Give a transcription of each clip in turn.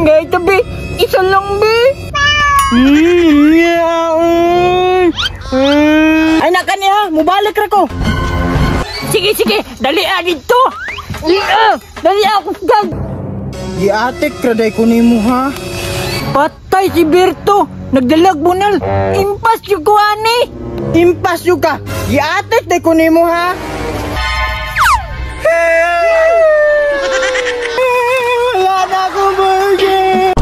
Gaya tabi, isa lang be. Ay na kaniya, mubalik ra ko. Sige, dali dito. Dali ako gag. Giatik raday ko nimo ha. Patay si Berto. Nagdalag bunal. Impas yung kuhani. Impas yung ka. Giatik day ko nimo ha. Wala na akong burger.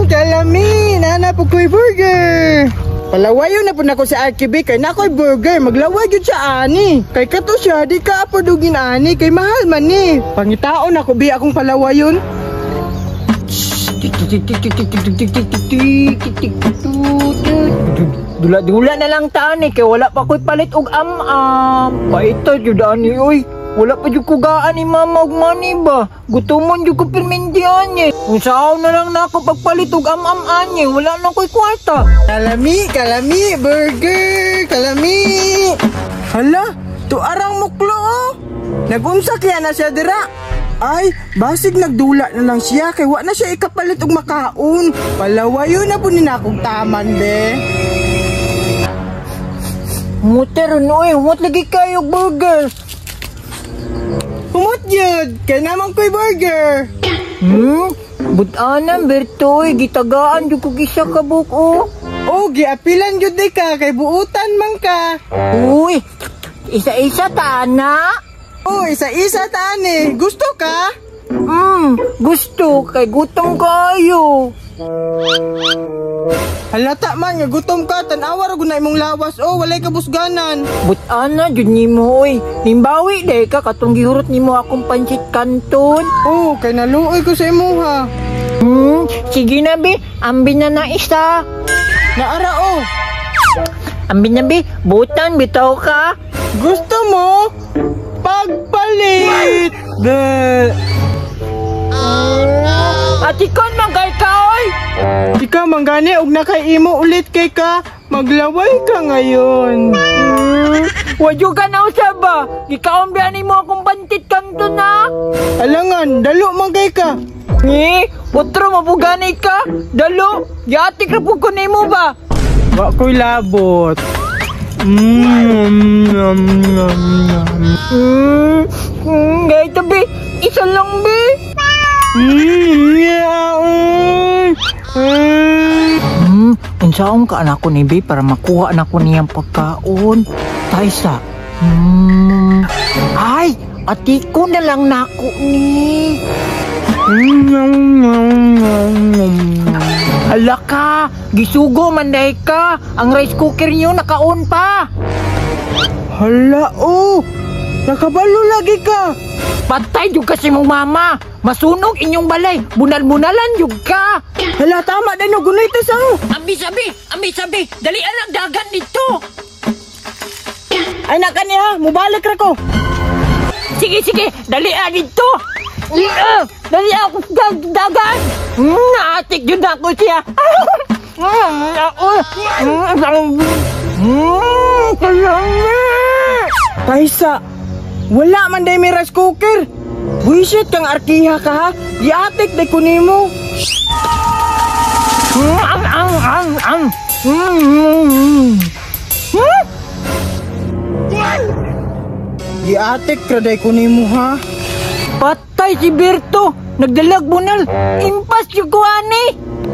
Kalami, nana po ko'y burger. Palawayo na po na ko sa RKB kay nako'y burger. Maglaway yun sa ani. Kay kato siya, di ka apadugin ani. Kay mahal man ni. Pangitaon ako bi akong palawayon. Dula na lang taan eh. Kay wala pa ko'y palit og am-am. Paito judaan ni oy. Wala pa yung kugaan ni mama og money ba? Gutumon yung ko permendihan niya. Kung saan na lang na ako pagpalit og am-am niya. Wala na ko'y kwarta. Kalami, burger, kalami. Hala, tuarang muklo oh. Nag-unsa kaya na siya dira. Ay, basig nagdula na lang siya. Kay wa na siya ikapalit og makaon. Palawayo na po nina akong taman be. Muter no eh. Humot lagi kayo burger. Humot yun! Kaya naman ko'y burger! Butanang Bertoy, gitagaan yung kugisa ka buko. Oh, giapilan yun di ka, kay buutan man ka. Uy, isa-isa tana. Oh, isa-isa tani. Gusto ka? Gusto, kay gutom kayo. Halata man, nga gutom ka, tanawa ra gunay mong lawas. Oh, walay kabusganan. Butana, dyan ni mo, oy. Nimbawi, day ka, katong gihurot ni mo akong pansit kanton. Oh, kay naluoy ko sa imo ha. Sige na, be. Ambin na isa. Naara oh. Ambin na, be. Butan, bitaw ka. Gusto mo? Pagpalit! Atikon man kay ka, oy. Ikaw manggani, og nakaimo ulit kay ka. Maglaway ka ngayon. Wadyo ka na usaba. Gikaombihan ni mo akong bantit kanto na. Alangan, dalo man kay ka. Putro mapugani ka. Dalo, yatik na po ko nimo ba? Wa ko'y labot. Gaya tabi, isa lang be. Unsaon ka anak ko ni be para makuha na ko niyang pagkaon. Taysa. Ay, ati ko na lang nako ni. Hala ka, gisugo manday ka. Ang rice cooker niyo naka-on pa. Hala oh, nakabalo lagi ka. Patay yung kasi mong mama. Masunog inyong balay. Bunal-bunalan yung ka. Hala, tama din o. Gunay ito sao. Ambi sabi. Dali anak dagan dito. Ay na kaniya, mubalik ra ko. Sige. Dali dito. Dali ako dagan. Naatik yun ako siya. Kaisa, wala man day may rice cooker. Buisit kang arkiha ka ha. Giatik day ko nimo. Giatik ra day ko nimo ha. Patay si Berto. Nagdalag bunal. Impas yung kuhani.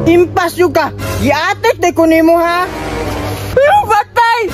Impas yung ka. Giatik day ko nimo ha. Patay.